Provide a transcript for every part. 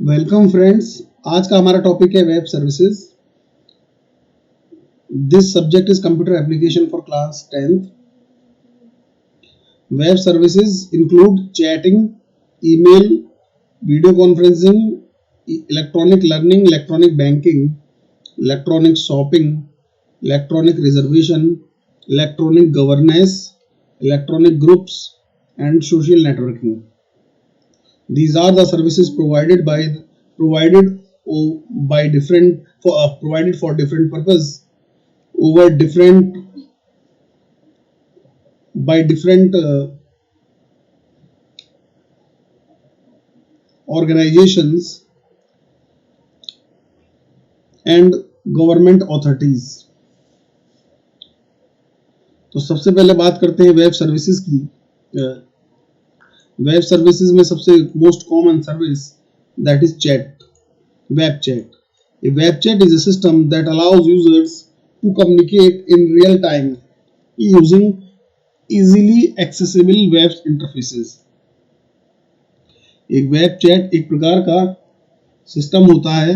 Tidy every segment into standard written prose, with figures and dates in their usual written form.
Welcome friends. आज का हमारा टॉपिक है web services. This subject is computer application for class 10th। Web services include chatting, email, video conferencing, electronic learning, electronic banking, electronic shopping, electronic reservation, electronic governance, electronic groups and social networking. These are the services provided for different purpose over different by different organizations and government authorities. तो सबसे पहले बात करते हैं web services की। Web services में सबसे most common service that is chat, web chat. A web chat is a system that allows users to communicate in real time using easily accessible web interfaces. एक web chat एक प्रकार का system होता है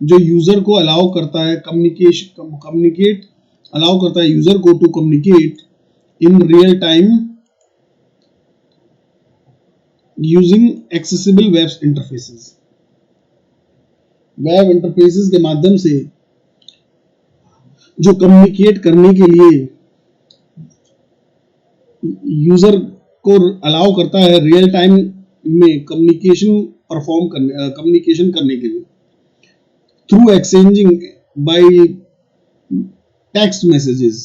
जो user को allow करता है यूजर को to communicate in real time using accessible web interfaces. Web interfaces के माध्यम से जो कम्युनिकेट करने के लिए यूजर को अलाउ करता है रियल टाइम में कम्युनिकेशन करने के लिए through exchanging by text messages.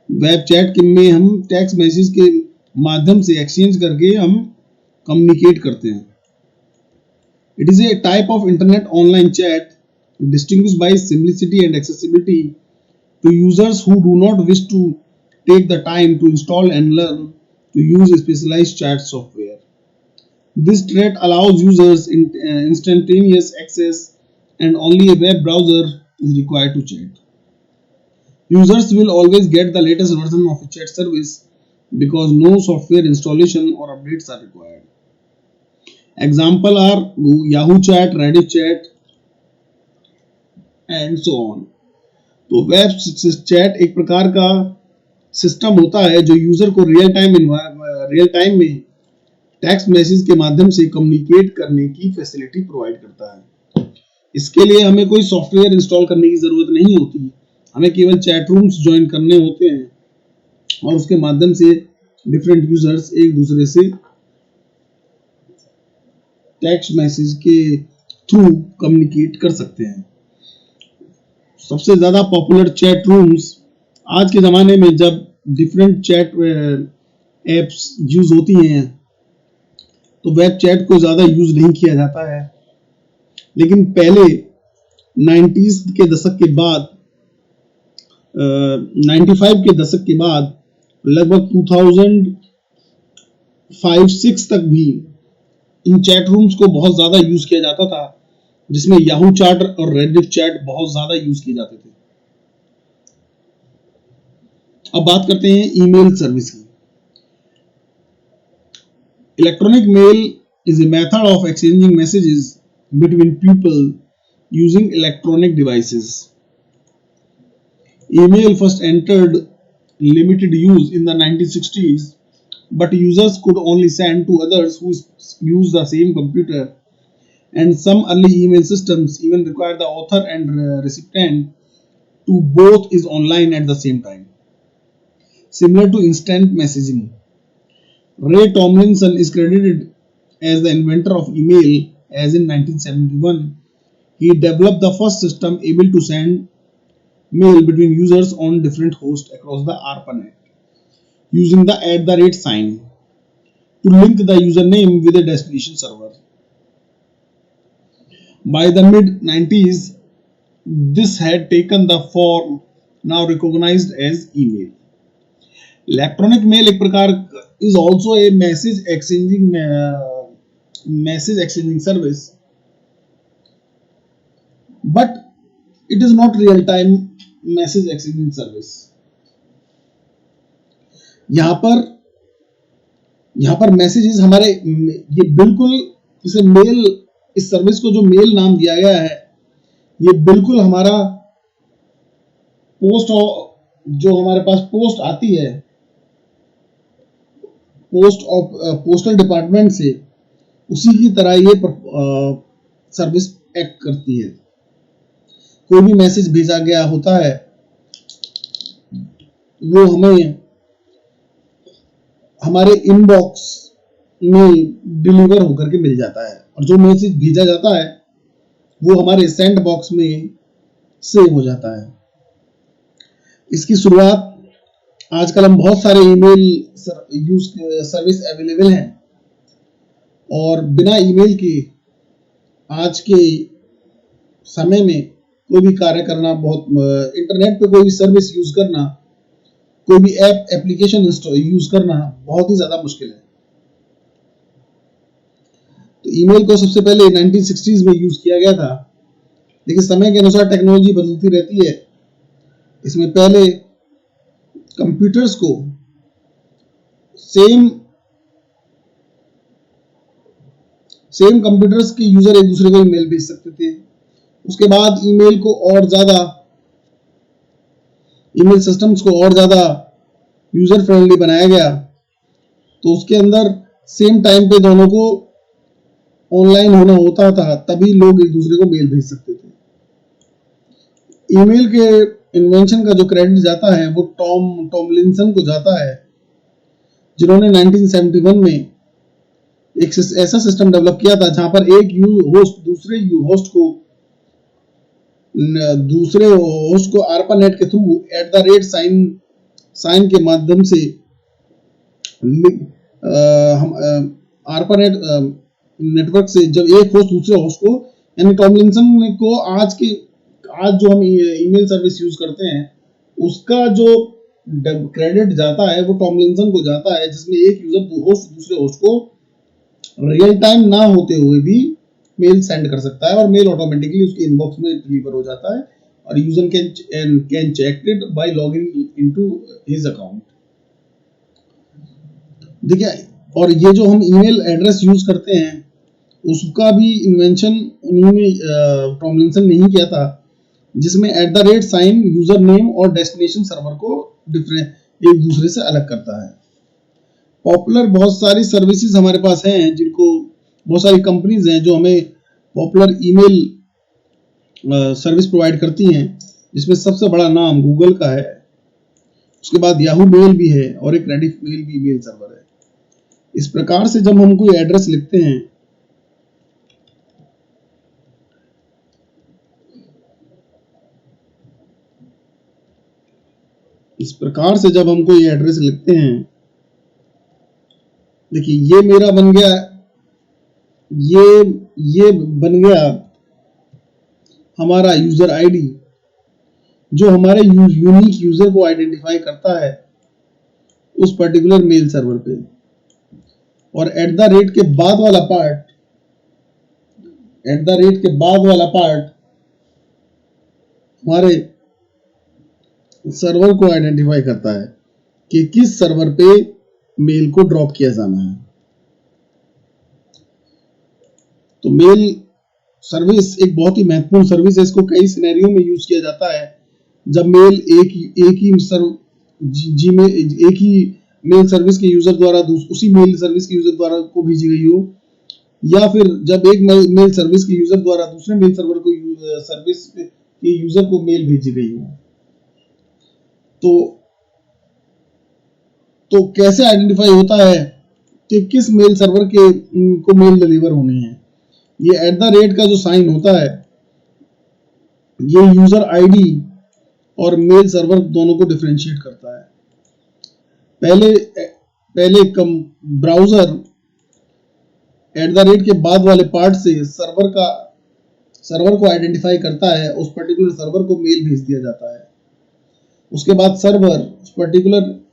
Web chat में हम टेक्स्ट मैसेज के माध्यम से एक्सचेंज करके हम कम्युनिकेट करते हैं। It is a type of internet online chat distinguished by simplicity and accessibility to users who do not wish to take the time to install and learn to use specialized chat software. This trait allows users instantaneous access and only a web browser is required to chat. Users will always get the latest version of a chat service because no software installation or updates are required. Example are Yahoo Chat, Reddit Chat, and so on. तो web chat एक प्रकार का system होता है जो user को real time में text message के माध्यम से कम्युनिकेट करने की फैसिलिटी प्रोवाइड करता है। इसके लिए हमें कोई सॉफ्टवेयर इंस्टॉल करने की जरूरत नहीं होती, हमें केवल चैट रूम्स ज्वाइन करने होते हैं और उसके माध्यम से डिफरेंट यूजर्स एक दूसरे से टेक्स्ट मैसेज के थ्रू कम्युनिकेट कर सकते हैं। सबसे ज्यादा पॉपुलर चैट रूम्स आज के जमाने में जब डिफरेंट चैट एप्स यूज होती हैं तो वेब चैट को ज्यादा यूज नहीं किया जाता है, लेकिन पहले 90s के दशक के बाद 95 के दशक के बाद लगभग 2005-6 तक भी इन चैट रूम्स को बहुत ज्यादा यूज किया जाता था, जिसमें याहू चैट और रेडिट चैट बहुत ज्यादा यूज किए जाते थे। अब बात करते हैं ईमेल सर्विस की। Electronic mail is a method of exchanging messages between people using electronic devices. Email first entered limited use in the 1960s, but users could only send to others who use the same computer, and some early email systems even require the author and recipient to both is online at the same time. Similar to instant messaging, Ray Tomlinson is credited as the inventor of email, as in 1971 he developed the first system able to send mail between users on different hosts across the ARPANET using the @sign to link the username with a destination server. By the mid-90s, this had taken the form now recognized as email. Electronic mail एक प्रकार is also a message exchanging service, but it is not real time message exchanging service. यहाँ पर messages हमारे ये बिल्कुल इसे mail इस service को जो मेल नाम दिया गया है, ये बिल्कुल हमारा पोस्ट, जो हमारे पास पोस्ट आती है पोस्टल डिपार्टमेंट से, उसी की तरह ये सर्विस एक्ट करती है। कोई भी मैसेज भेजा गया होता है वो हमें हमारे इनबॉक्स में डिलीवर होकर के मिल जाता है, और जो मैसेज भेजा जाता है वो हमारे सेंड बॉक्स में सेव हो जाता है। इसकी शुरुआत, आजकल हम बहुत सारे ईमेल सर्विस अवेलेबल हैं, और बिना ईमेल के आज के समय में कोई भी कार्य करना बहुत, इंटरनेट पे कोई भी सर्विस यूज करना, कोई भी एप्लीकेशन यूज करना बहुत ही ज्यादा मुश्किल है। तो ईमेल को सबसे पहले 1960s में यूज किया गया था, लेकिन समय के अनुसार टेक्नोलॉजी बदलती रहती है। इसमें पहले कंप्यूटर्स को सेम कंप्यूटर्स के यूजर एक दूसरे को ईमेल भेज सकते थे। उसके बाद ईमेल सिस्टम्स को और ज्यादा यूजर फ्रेंडली बनाया गया, तो उसके अंदर सेम टाइम पे दोनों को ऑनलाइन होना होता था, तभी लोग एक दूसरे को मेल भेज सकते थे। ईमेल के इन्वेंशन का जो क्रेडिट जाता है वो टॉमलिंसन को जाता है, जिन्होंने 1971 में एक ऐसा सिस्टम डेवलप किया था जहां पर एक होस्ट दूसरे होस्ट को ARPANET के थ्रू @ के माध्यम से हम ARPANET नेटवर्क से जब एक होस्ट दूसरे होस्ट को, यानी टॉमलिंसन को आज जो हम ईमेल सर्विस यूज करते हैं उसका जो क्रेडिट जाता है वो टॉमलिंसन को जाता है, जिसमें एक होस्ट दूसरे होस्ट को रियल टाइम ना होते हुए भी मेल सेंड कर सकता है, और मेल ऑटोमेटिकली उसके इनबॉक्स में डिलीवर हो जाता है, और user can check it by logging into his account. देखिए, और ये जो हम ईमेल एड्रेस यूज करते हैं उसका भी इन्वेंशन उन्हीं ने टॉमलिंसन ने ही किया था, जिसमें @ यूजर नेम और डेस्टिनेशन सर्वर को एक दूसरे से अलग करता है। पॉपुलर बहुत सारी सर्विसेज हमारे पास हैं, जिनको बहुत सारी कंपनीज हैं जो हमें पॉपुलर ईमेल सर्विस प्रोवाइड करती हैं, जिसमें सबसे बड़ा नाम गूगल का है, उसके बाद याहू मेल भी है, और एक रेडिफ मेल भी मेल सर्वर है। इस प्रकार से जब हम कोई एड्रेस लिखते हैं, देखिए ये मेरा बन गया, ये बन गया हमारा यूजर आईडी, जो हमारे यूनिक यूजर को आइडेंटिफाई करता है उस पर्टिकुलर मेल सर्वर पे। और @ के बाद वाला पार्ट हमारे सर्वर को आइडेंटिफाई करता है कि किस सर्वर पे मेल को ड्रॉप किया जाना है। तो मेल सर्विस एक बहुत ही महत्वपूर्ण सर्विस है। इसको कई सिनेरियो में यूज किया जाता है, जब मेल एक ही मेल सर्विस के यूजर द्वारा उसी मेल सर्विस के यूजर द्वारा को भेजी गई हो, या फिर जब एक मेल सर्विस के यूजर द्वारा दूसरे मेल सर्वर को सर्विस के यूजर को मेल भेजी गई हो। तो कैसे आइडेंटिफाई होता है कि किस मेल सर्वर को मेल डिलीवर होनी है? ये @ का जो साइन होता है, ये यूजर आईडी और मेल सर्वर दोनों को डिफरेंशिएट करता है। पहले ब्राउजर @ के बाद वाले पार्ट से सर्वर को आइडेंटिफाई करता है, उस पर्टिकुलर सर्वर को मेल भेज दिया जाता है। उसके बाद सर्वर उस पर्टिकुलर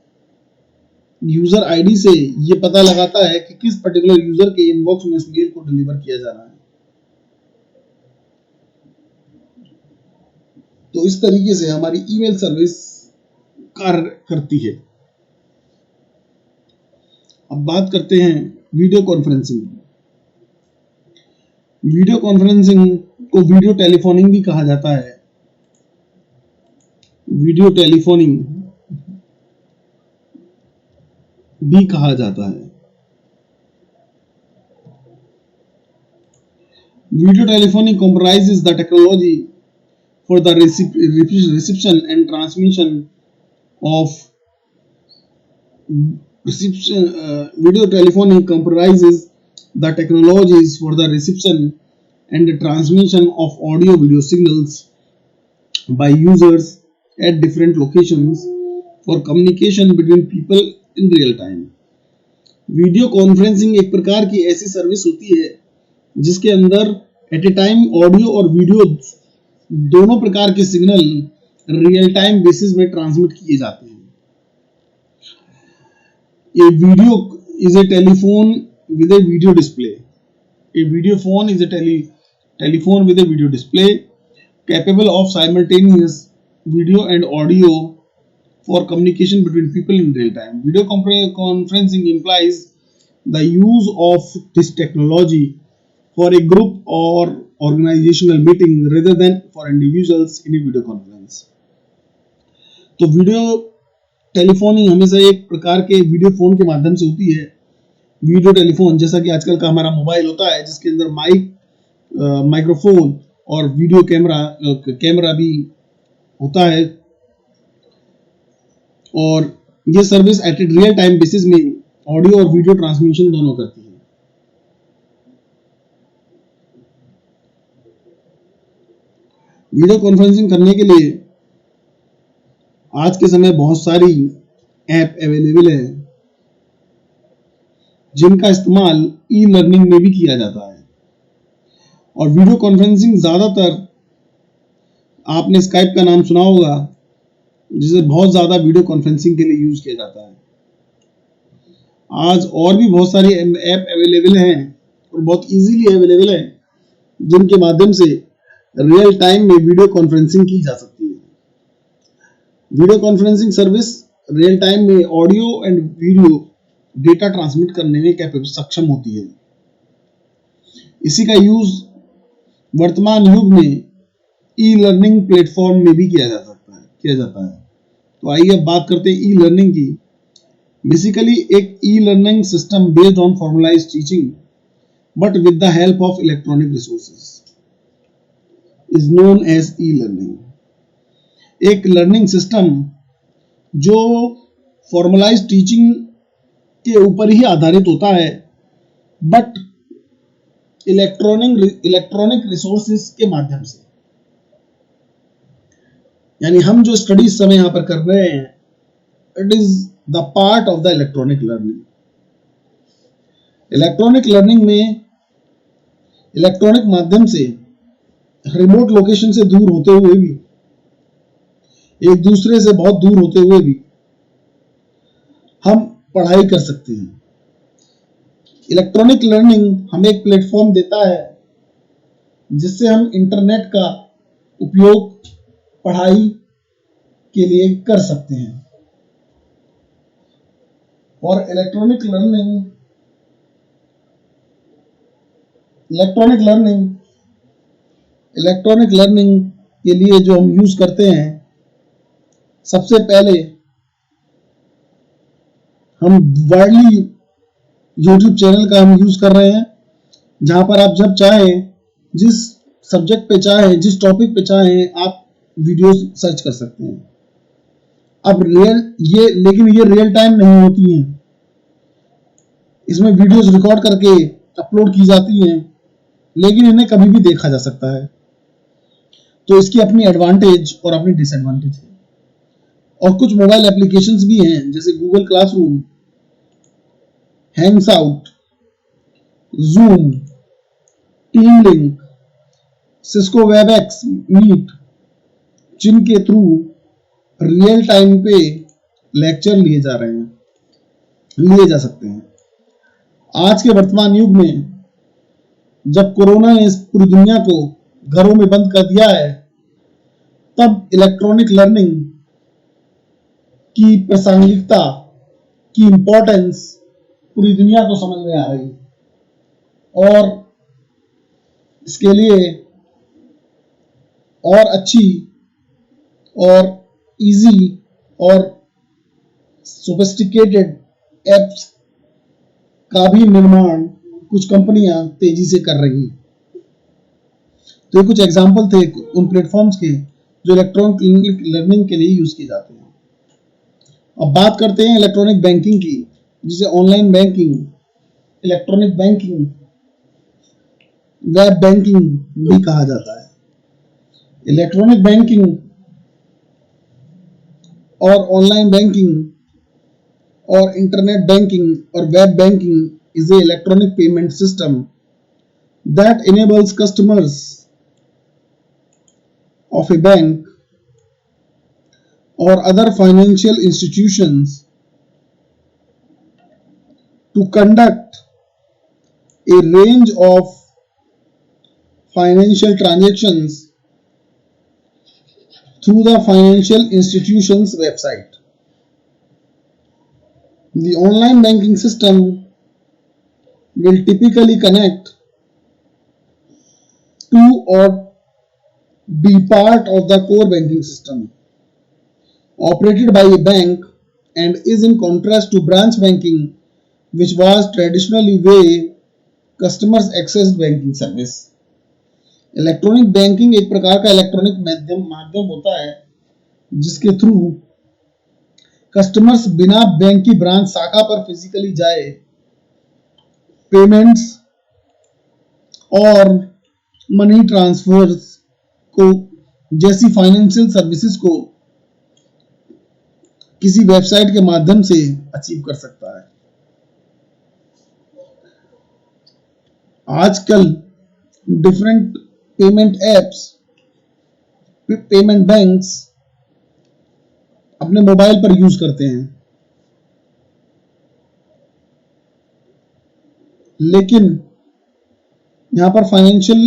यूजर आईडी से ये पता लगाता है कि किस पर्टिकुलर यूजर के इनबॉक्स में इस मेल को डिलीवर किया जाना है। तो इस तरीके से हमारी ईमेल सर्विस कार्य करती है। अब बात करते हैं वीडियो कॉन्फ्रेंसिंग। वीडियो कॉन्फ्रेंसिंग को वीडियो टेलीफोनिंग भी कहा जाता है। वीडियो टेलीफोनिंग भी कहा जाता है। Video telephoning comprises the technology for the reception and transmission of video telephony comprises the technologies for the reception and the transmission of audio video signals by users at different locations for communication between people in real time. Video conferencing एक प्रकार की ऐसी service होती है जिसके अंदर eight ए time audio और video दोनों प्रकार के सिग्नल रियल टाइम बेसिस में ट्रांसमिट किए जाते हैं। A video is a telephone with a video display. A video phone is a telephone with a video display capable of simultaneous video and audio for communication between people in real time. Video conferencing implies the use of this technology for a group or organizational meeting rather than for individuals in a video conference. तो video telephoning हमेशा एक प्रकार के video phone के माध्यम से होती है। वीडियो टेलीफोन जैसा कि आजकल का हमारा मोबाइल होता है जिसके अंदर माइक्रोफोन और वीडियो कैमरा भी होता है और ये service eight real time basis में ऑडियो और वीडियो ट्रांसमिशन दोनों करती है। वीडियो कॉन्फ्रेंसिंग करने के लिए आज के समय बहुत सारी ऐप अवेलेबल है जिनका इस्तेमाल ई लर्निंग में भी किया जाता है और वीडियो कॉन्फ्रेंसिंग ज्यादातर आपने स्काइप का नाम सुना होगा जिसे बहुत ज्यादा वीडियो कॉन्फ्रेंसिंग के लिए यूज किया जाता है। आज और भी बहुत सारी ऐप अवेलेबल हैं और बहुत इजीली अवेलेबल है जिनके माध्यम से रियल टाइम में वीडियो कॉन्फ्रेंसिंग की जा सकती है। Video conferencing service real time में audio and video data transmit करने में सक्षम होती है। इसी का यूज वर्तमान युग में ई लर्निंग प्लेटफॉर्म में भी किया जाता है। तो आइए अब बात करते हैं ई लर्निंग की। बेसिकली एक e learning system based on formalised teaching but with the help of electronic resources is known as e learning. एक लर्निंग सिस्टम जो फॉर्मलाइज्ड टीचिंग के ऊपर ही आधारित होता है बट इलेक्ट्रॉनिक रिसोर्सेज के माध्यम से, यानी हम जो स्टडी इस समय यहां पर कर रहे हैं it is the part of the electronic learning. Electronic learning में इलेक्ट्रॉनिक माध्यम से रिमोट लोकेशन से दूर होते हुए भी, एक दूसरे से बहुत दूर होते हुए भी हम पढ़ाई कर सकते हैं। इलेक्ट्रॉनिक लर्निंग हमें एक प्लेटफॉर्म देता है जिससे हम इंटरनेट का उपयोग पढ़ाई के लिए कर सकते हैं और इलेक्ट्रॉनिक लर्निंग के लिए जो हम यूज करते हैं, सबसे पहले हम वाइडली YouTube चैनल का हम यूज कर रहे हैं जहां पर आप जब चाहें, जिस सब्जेक्ट पे चाहें, जिस टॉपिक पे चाहें आप वीडियोस सर्च कर सकते हैं। अब लेकिन ये रियल टाइम नहीं होती हैं, इसमें वीडियोस रिकॉर्ड करके अपलोड की जाती हैं लेकिन इन्हें कभी भी देखा जा सकता है। तो इसकी अपनी एडवांटेज और अपनी डिसएडवांटेज है। और कुछ मोबाइल एप्लीकेशंस भी हैं जैसे Google Classroom, Hangouts, Zoom, team link, Cisco WebEx meet, जिनके थ्रू रियल टाइम पे लेक्चर लिए जा सकते हैं। आज के वर्तमान युग में जब कोरोना ने इस पूरी दुनिया को घरों में बंद कर दिया है, तब इलेक्ट्रॉनिक लर्निंग की प्रासंगिकता की इंपॉर्टेंस पूरी दुनिया को समझ में आ रही है और इसके लिए और अच्छी और इजी और सोफिस्टिकेटेड एप्स का भी निर्माण कुछ कंपनियां तेजी से कर रही हैं। तो ये कुछ एग्जाम्पल थे उन प्लेटफॉर्म्स के जो इलेक्ट्रॉनिक लर्निंग के लिए यूज किए जाते हैं। अब बात करते हैं इलेक्ट्रॉनिक बैंकिंग की, जिसे online banking, electronic banking, web banking भी कहा जाता है। इलेक्ट्रॉनिक बैंकिंग और ऑनलाइन बैंकिंग और इंटरनेट बैंकिंग और web banking is a electronic payment system that enables customers of a bank or other financial institutions to conduct a range of financial transactions through the financial institution's website. The online banking system will typically connect to or be part of the core banking system operated by a bank and is in contrast to branch banking, which was traditionally way customers accessed banking service. Electronic banking एक प्रकार का electronic माध्यम होता है जिसके through customers बिना bank की branch शाखा पर फिजिकली जाए पेमेंट्स और मनी ट्रांसफर्स को जैसी फाइनेंशियल सर्विसेज को किसी वेबसाइट के माध्यम से अचीव कर सकता है। आजकल different payment apps, payment banks अपने मोबाइल पर यूज करते हैं, लेकिन यहां पर फाइनेंशियल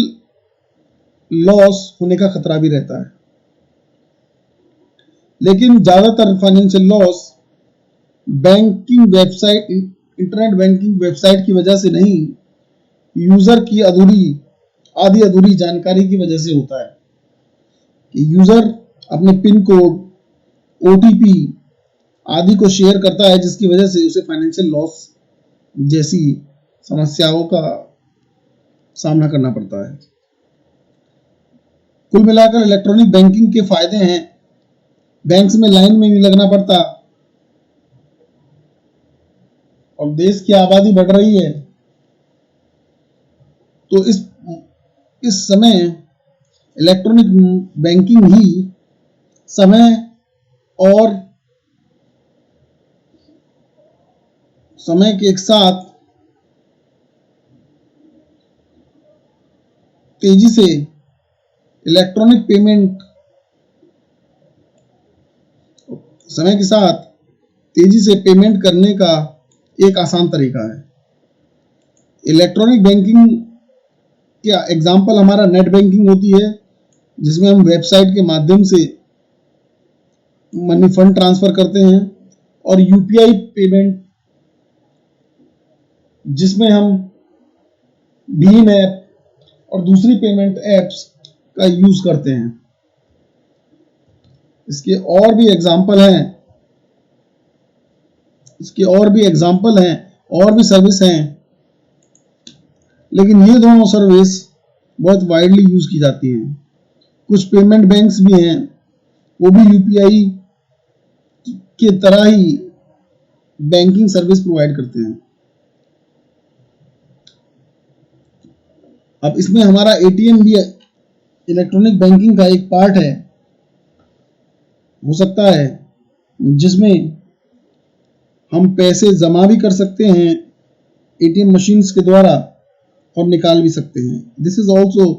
लॉस होने का खतरा भी रहता है। लेकिन ज्यादातर financial loss banking website, internet banking website की वजह से नहीं, यूजर की आधी अधूरी जानकारी की वजह से होता है कि यूजर अपने पिन कोड, ओटीपी आदि को शेयर करता है, जिसकी वजह से उसे फाइनेंशियल लॉस जैसी समस्याओं का सामना करना पड़ता है। कुल मिलाकर इलेक्ट्रॉनिक बैंकिंग के फायदे हैं, बैंक्स में लाइन में नहीं लगना पड़ता और देश की आबादी बढ़ रही है, तो इस समय इलेक्ट्रॉनिक बैंकिंग ही समय और समय के एक साथ तेजी से इलेक्ट्रॉनिक पेमेंट समय के साथ तेजी से पेमेंट करने का एक आसान तरीका है। इलेक्ट्रॉनिक बैंकिंग का एग्जांपल हमारा नेट बैंकिंग होती है, जिसमें हम वेबसाइट के माध्यम से मनी फंड ट्रांसफर करते हैं, और यूपीआई पेमेंट जिसमें हम भीम ऐप और दूसरी पेमेंट एप्स का यूज करते हैं। इसके और भी एग्जांपल हैं, और भी सर्विस हैं, लेकिन ये दोनों सर्विस बहुत वाइडली यूज की जाती हैं। कुछ पेमेंट बैंक्स भी हैं, वो भी यूपीआई के तरह ही बैंकिंग सर्विस प्रोवाइड करते हैं। अब इसमें हमारा एटीएम भी इलेक्ट्रॉनिक बैंकिंग का एक पार्ट है, हो सकता है, जिसमें हम पैसे जमा भी कर सकते हैं एटीएम मशीन्स के द्वारा और निकाल भी सकते हैं। This is also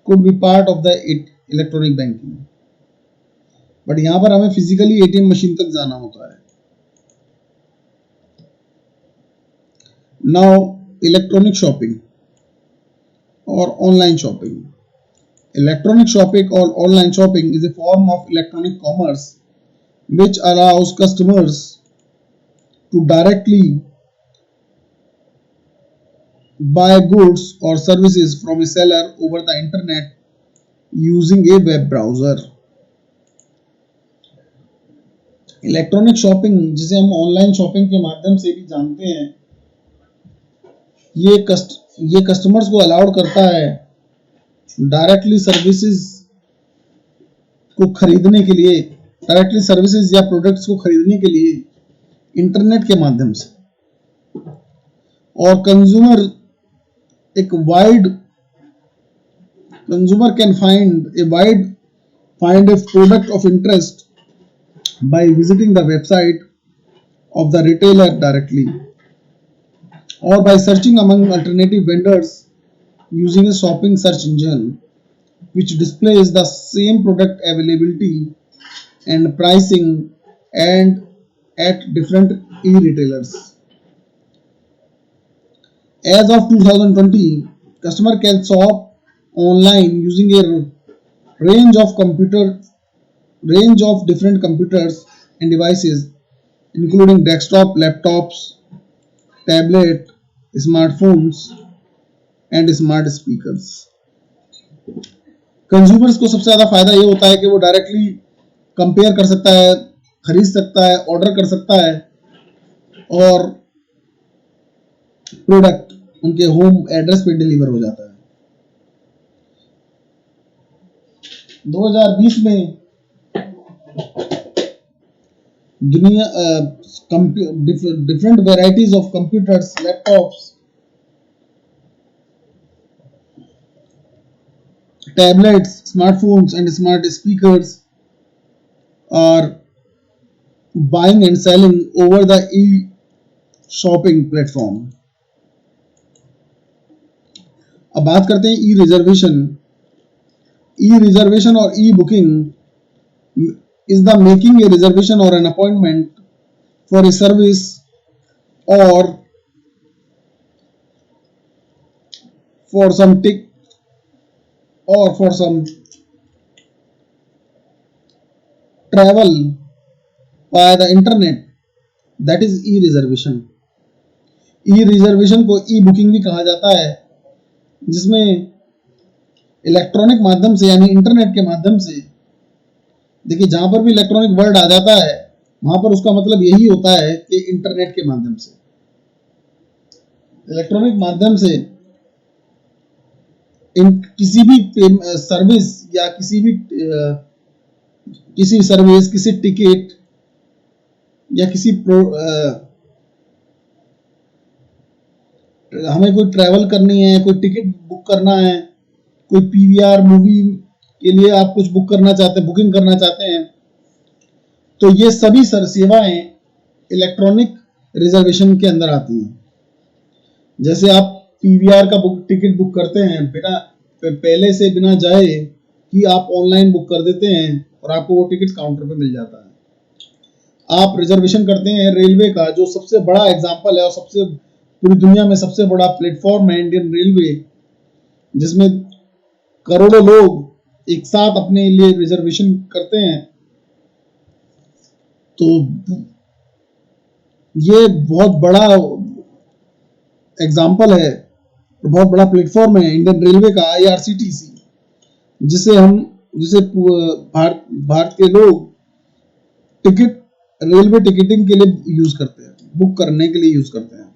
could be part of the electronic banking, but यहां पर हमें फिजिकली एटीएम मशीन तक जाना होता है। नाउ इलेक्ट्रॉनिक शॉपिंग और ऑनलाइन शॉपिंग। इलेक्ट्रॉनिक शॉपिंग और online shopping is a form of electronic commerce which allows customers to directly buy goods or services from a seller over the internet using a web browser. Electronic shopping, जिसे हम online shopping के माध्यम से भी जानते हैं, ये customers को अलाउड करता है डायरेक्टली सर्विसेज को खरीदने के लिए, डायरेक्टली सर्विसेज या प्रोडक्ट्स को खरीदने के लिए इंटरनेट के माध्यम से। और consumer can find a product of interest by visiting the website of the retailer directly, or by searching among alternative vendors using a shopping search engine which displays the same product availability and pricing and at different e-retailers. As of 2020, customer can shop online using a range of different computers and devices, including desktop, laptops, tablet, smartphones and smart speakers. Consumers को सबसे ज़्यादा फायदा ये होता है कि वो directly compare कर सकता है, खरीद सकता है, ऑर्डर कर सकता है और प्रोडक्ट उनके होम एड्रेस पे डिलीवर हो जाता है। 2020 में दुनिया different varieties of computers, laptops, tablets, smartphones and smart speakers are buying and selling over the e-shopping platform. अब बात करते हैं ई रिजर्वेशन और ई booking is the making a reservation or an appointment for a service or for some travel by the internet, that is e-reservation. ई-रिजर्वेशन को ई booking भी कहा जाता है, जिसमें इलेक्ट्रॉनिक माध्यम से यानी इंटरनेट के माध्यम से, देखिए जहां पर भी इलेक्ट्रॉनिक वर्ड आ जाता है वहां पर उसका मतलब यही होता है कि इंटरनेट के माध्यम से, इलेक्ट्रॉनिक माध्यम से किसी भी सर्विस या किसी टिकट या हमें कोई ट्रैवल करनी है, कोई टिकट बुक करना है, कोई पीवीआर मूवी के लिए आप कुछ बुकिंग करना चाहते हैं, तो ये सभी सेवाएं इलेक्ट्रॉनिक रिजर्वेशन के अंदर आती हैं। जैसे आप पीवीआर का टिकट बुक करते हैं, पहले से बिना जाए कि आप ऑनलाइन बुक कर देते हैं और आपको वो टिकट काउंटर पे मिल जाता है। आप रिजर्वेशन करते हैं रेलवे का, जो सबसे बड़ा एग्जांपल है और पूरी दुनिया में सबसे बड़ा प्लेटफॉर्म है इंडियन रेलवे, जिसमें करोड़ों लोग एक साथ अपने लिए रिजर्वेशन करते हैं। तो ये बहुत बड़ा एग्जाम्पल है, बहुत बड़ा प्लेटफॉर्म है इंडियन रेलवे का, IRCTC, जिसे भारत के लोग रेलवे टिकटिंग के लिए यूज करते हैं, बुक करने के लिए यूज करते हैं।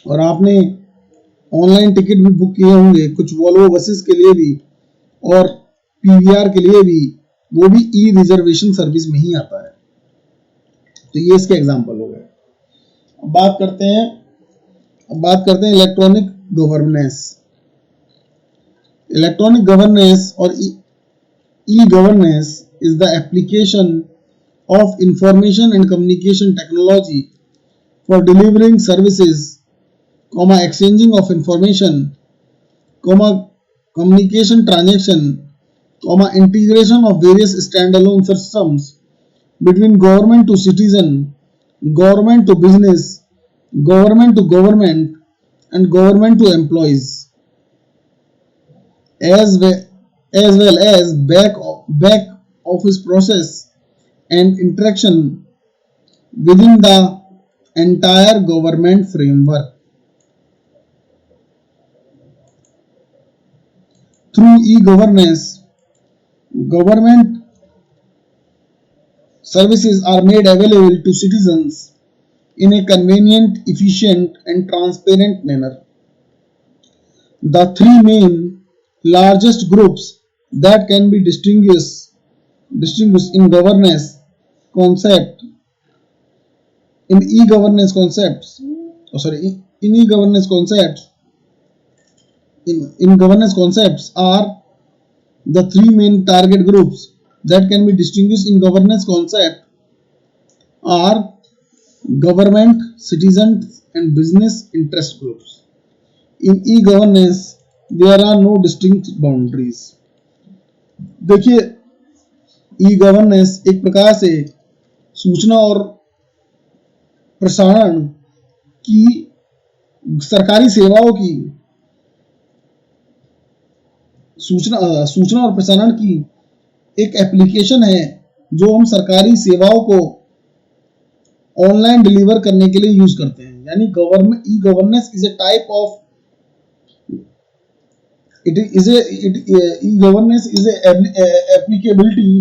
और आपने ऑनलाइन टिकट भी बुक किए होंगे, कुछ वॉल्वो बसेस के लिए भी और पीवीआर के लिए भी, वो भी ई रिजर्वेशन सर्विस में ही आता है। तो ये इसके एग्जांपल हो गए। अब बात करते हैं इलेक्ट्रॉनिक गवर्नेंस। इलेक्ट्रॉनिक गवर्नेंस और e governance is the application of information and communication technology for delivering services, exchanging of information, communication transaction, integration of various standalone systems between government to citizen, government to business, government to government, and government to employees, as well as back office process and interaction within the entire government framework. Through e-governance, government services are made available to citizens in a convenient, efficient, and transparent manner. The three main largest groups that can be distinguished in governance concept in e-governance concepts in e-governance concepts in governance concepts are the three main target groups that can be distinguished in governance concept are government, citizens, and business interest groups. In e-governance, there are no distinct boundaries. देखिए, e governance एक प्रकार से सूचना और प्रसारण की सरकारी सेवाओं की सूचना और प्रसारण की एक एप्लीकेशन है जो हम सरकारी सेवाओं को ऑनलाइन डिलीवर करने के लिए यूज करते हैं. यानी government e governance is a type of e-governance is a applicability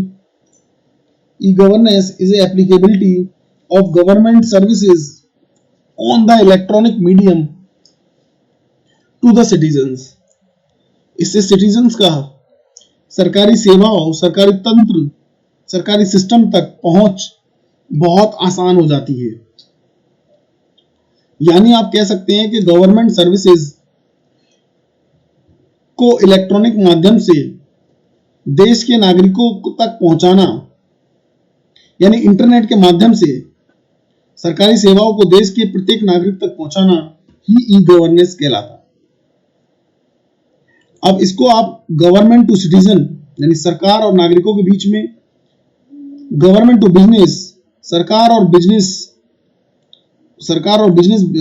e-governance is a applicability of government services on the electronic medium to the citizens. इससे सिटीजन्स का सरकारी सेवाओं, सरकारी तंत्र, सरकारी सिस्टम तक पहुंच बहुत आसान हो जाती है. यानी आप कह सकते हैं कि गवर्नमेंट सर्विसेज को इलेक्ट्रॉनिक माध्यम से देश के नागरिकों तक पहुंचाना, यानी इंटरनेट के माध्यम से सरकारी सेवाओं को देश के प्रत्येक नागरिक तक पहुंचाना ही ई गवर्नेंस कहलाता. अब इसको आप गवर्नमेंट टू सिटीजन यानी सरकार और नागरिकों के बीच में, गवर्नमेंट टू बिजनेस सरकार और बिजनेस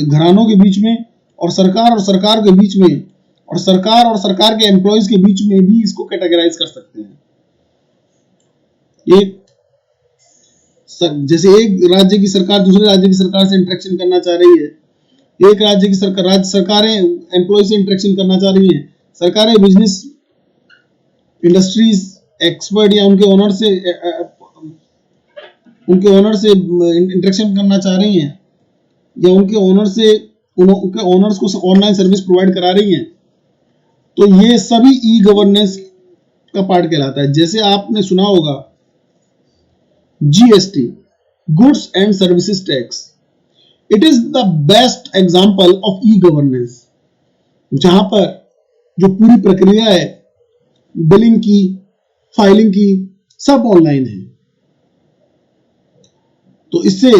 घरानों के बीच में, और सरकार के बीच में, और सरकार के एम्प्लॉइज के बीच में भी इसको कैटेगराइज कर सकते हैं. जैसे एक राज्य की सरकार दूसरे राज्य की सरकार से इंटरेक्शन करना चाह रही है, एक राज्य सरकारें एम्प्लॉय से इंटरेक्शन करना चाह रही है, सरकारें बिजनेस इंडस्ट्रीज एक्सपर्ट या उनके ओनर से इंटरेक्शन करना चाह रही हैं, या उनके ओनर्स को ऑनलाइन सर्विस प्रोवाइड करा रही हैं, तो ये सभी ई गवर्नेंस का पार्ट कहलाता है. जैसे आपने सुना होगा GST, goods and services tax. It is the best example of e governance, जहां पर जो पूरी प्रक्रिया है बिलिंग की, फाइलिंग की, सब ऑनलाइन है. तो इससे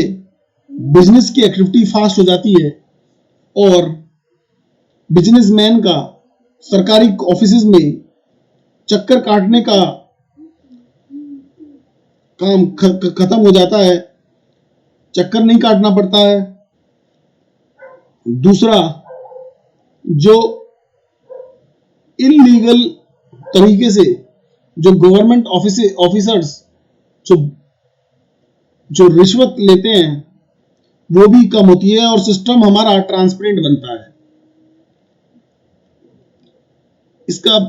बिजनेस की एक्टिविटी फास्ट हो जाती है और बिजनेसमैन का सरकारी ऑफिसेज में चक्कर काटने का काम खत्म हो जाता है, चक्कर नहीं काटना पड़ता है. दूसरा, जो इलीगल तरीके से जो गवर्नमेंट ऑफिसर्स जो रिश्वत लेते हैं वो भी कम होती है और सिस्टम हमारा ट्रांसपेरेंट बनता है. इसका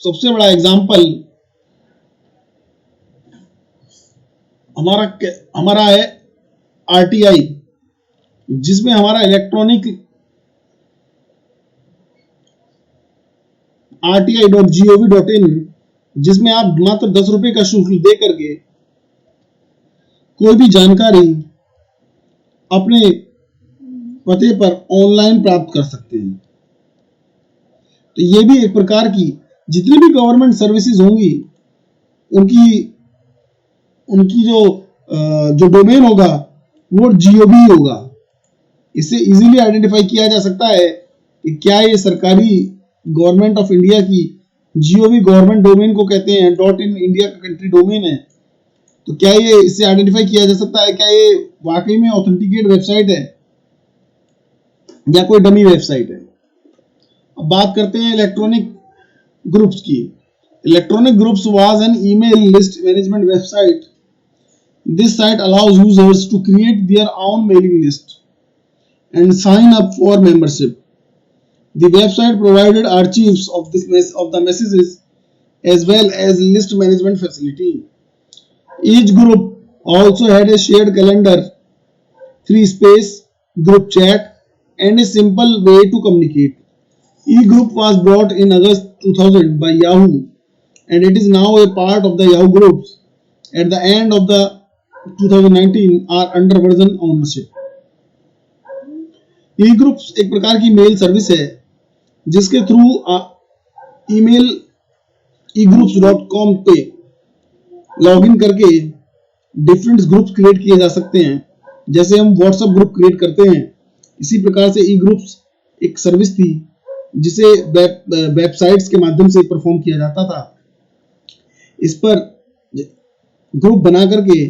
सबसे बड़ा एग्जांपल हमारा है आरटीआई, जिसमें हमारा इलेक्ट्रॉनिक rti.gov.in, जिसमें आप मात्र 10 रुपए का शुल्क दे करके कोई भी जानकारी अपने पते पर ऑनलाइन प्राप्त कर सकते हैं. तो ये भी एक प्रकार की जितनी भी गवर्नमेंट सर्विसेज होंगी उनकी जो डोमेन होगा वो जीओवी होगा. इससे इजीली आइडेंटिफाई किया जा सकता है कि क्या ये सरकारी गवर्नमेंट ऑफ इंडिया की जीओवी गवर्नमेंट डोमेन को कहते हैं, .in इंडिया का कंट्री डोमेन है, तो क्या ये इससे आइडेंटिफाई किया जा सकता है क्या ये वाकई में ऑथेंटिकेट वेबसाइट है या कोई डमी वेबसाइट है. अब बात करते हैं इलेक्ट्रॉनिक ग्रुप्स की. Electronic groups was an email list management website. This site allows users to create their own mailing list and sign up for membership. The website provided archives of the messages as well as list management facility. Each group also had a shared calendar, free space, group chat, and a simple way to communicate. E-Group was brought in August 2000 by Yahoo, and it is now a part of the Yahoo Groups. At the end of the 2019 are under version ownership. E-Groups एक प्रकार की mail service है जिसके through email egroups.com पे login करके different groups create किए जा सकते हैं। जैसे हम व्हाट्सएप ग्रुप क्रिएट करते हैं, इसी प्रकार से ई ग्रुप्स एक सर्विस थी जिसे वेबसाइट्स के माध्यम से परफॉर्म किया जाता था। इस पर ग्रुप बना करके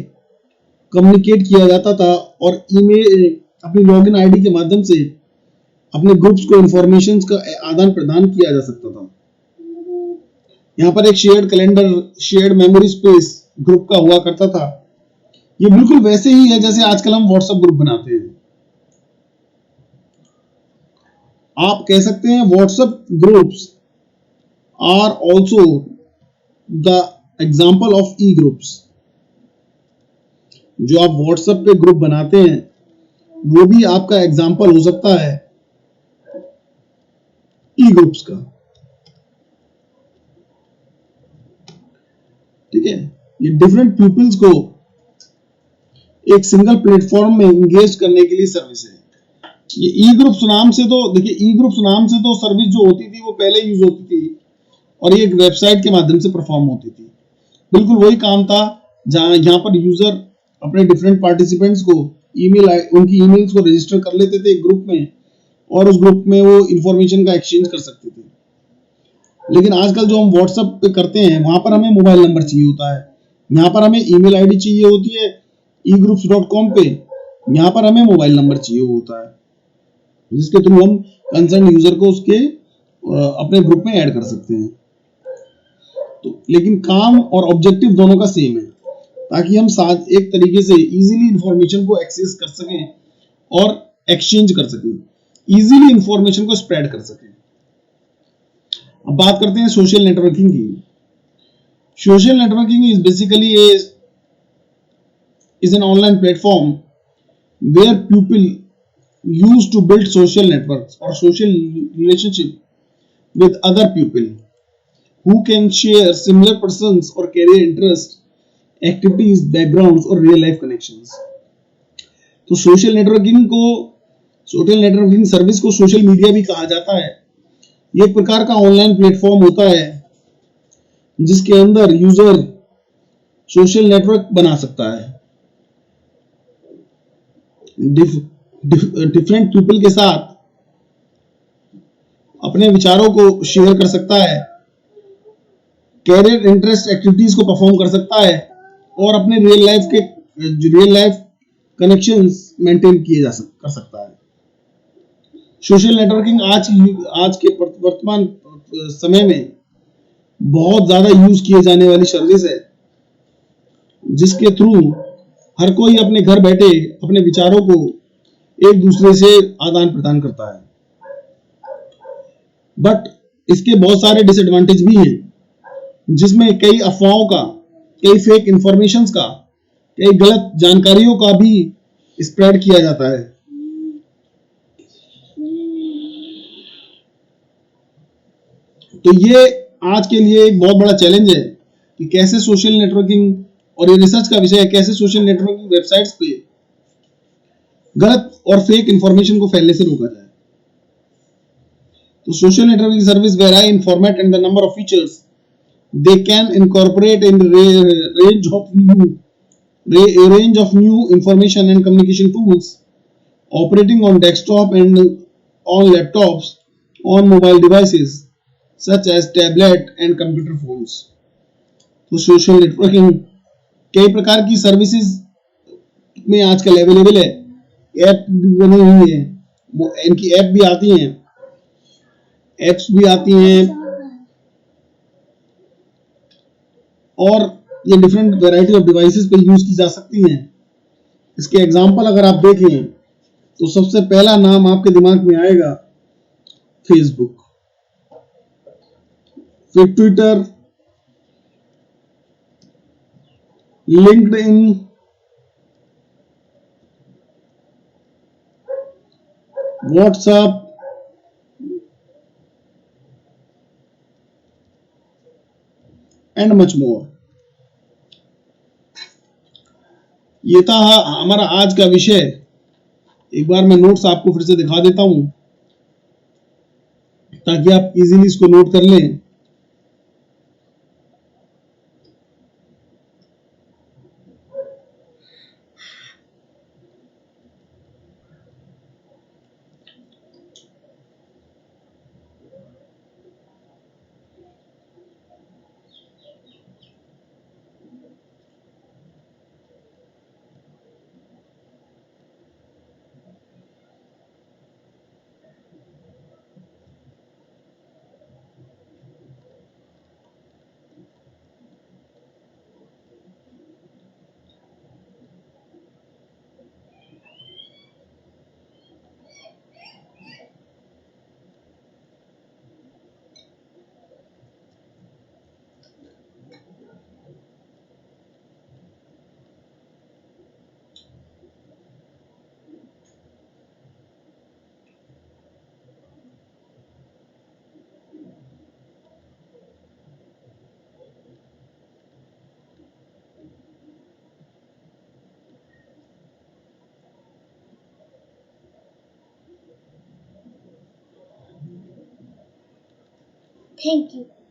कम्युनिकेट किया जाता था और ईमेल अपनी लॉगिन आईडी के माध्यम से अपने ग्रुप्स को इंफॉर्मेशन का आदान प्रदान किया जा सकता था। यहाँ पर एक shared calendar, shared memory space group का हुआ करता था। ये बिल्कुल वैसे ही है जैसे आजकल हम व्हाट्सएप ग्रुप बनाते हैं। आप कह सकते हैं WhatsApp groups are also the example of e groups. जो आप व्हाट्सएप पे ग्रुप बनाते हैं वो भी आपका एग्जाम्पल हो सकता है ई ग्रुप्स का। ठीक है, ये डिफरेंट पीपल्स को एक सिंगल प्लेटफॉर्म में एंगेज करने के लिए सर्विस है। ये ई ग्रुप्स नाम से तो देखिए, ई ग्रुप्स नाम से तो सर्विस जो होती थी वो पहले यूज होती थी और ये एक वेबसाइट के माध्यम से परफॉर्म होती थी। बिल्कुल वही काम था जहां यहाँ पर यूजर अपने डिफरेंट पार्टिसिपेंट्स को उनकी ईमेल्स को रजिस्टर कर लेते थे एक ग्रुप में और उस ग्रुप में वो इंफॉर्मेशन का एक्सचेंज कर सकते थे। लेकिन आजकल जो हम व्हाट्सएप पे करते हैं वहां पर हमें मोबाइल नंबर चाहिए होता है, यहाँ पर हमें ईमेल आईडी चाहिए होती है egroups.com पे, यहाँ पर हमें मोबाइल नंबर चाहिए होता है जिसके थ्रू हम कंसर्न यूजर को उसके अपने ग्रुप में ऐड कर सकते हैं। तो लेकिन काम और ऑब्जेक्टिव दोनों का सेम है ताकि हम साथ एक तरीके से इजीली इंफॉर्मेशन को एक्सेस कर सकें और एक्सचेंज कर सकें, इजीली इंफॉर्मेशन को स्प्रेड कर सकें। अब बात करते हैं सोशल नेटवर्किंग की। Social networking is basically is an online platform where people use to build social networks or social relationship with other people who can share similar persons or career interests, activities, backgrounds or real life connections। तो social networking service को social media भी कहा जाता है। ये एक प्रकार का ऑनलाइन प्लेटफॉर्म होता है जिसके अंदर यूजर सोशल नेटवर्क बना सकता है, डिफरेंट पीपल के साथ अपने विचारों को शेयर कर सकता है, कैरियर इंटरेस्ट एक्टिविटीज को परफॉर्म कर सकता है और अपने रियल लाइफ कनेक्शंस मेंटेन कर सकता है। सोशल नेटवर्किंग आज के वर्तमान समय में बहुत ज्यादा यूज किए जाने वाली सर्विस है जिसके थ्रू हर कोई अपने घर बैठे अपने विचारों को एक दूसरे से आदान प्रदान करता है। बट इसके बहुत सारे डिसएडवांटेज भी हैं जिसमें कई अफवाहों का, कई फेक इंफॉर्मेशंस का, कई गलत जानकारियों का भी स्प्रेड किया जाता है। तो ये आज के लिए एक बहुत बड़ा चैलेंज है कि कैसे सोशल नेटवर्किंग, और ये रिसर्च का विषय है, कैसे सोशल नेटवर्किंग वेबसाइट्स पे गलत और फेक इंफॉर्मेशन को फैलने से रोका जाए। तो social networking service very in format and the number of features they can incorporate in range of new information and communication tools operating on desktop and on laptops, on mobile devices such as tablet and computer phones। तो social networking कई प्रकार की services में आजकल available है, app भी बनी हुई है, वो इनकी ऐप भी आती हैं, एप्स भी आती हैं और ये डिफरेंट वैरायटी ऑफ डिवाइसेस पे यूज की जा सकती हैं। इसके एग्जांपल अगर आप देखें तो सबसे पहला नाम आपके दिमाग में आएगा फेसबुक, फिर Twitter, linked in, WhatsApp and much more. ये था हमारा आज का विषय। एक बार मैं नोट्स आपको फिर से दिखा देता हूं ताकि आप इजीली इसको नोट कर लें। Thank you.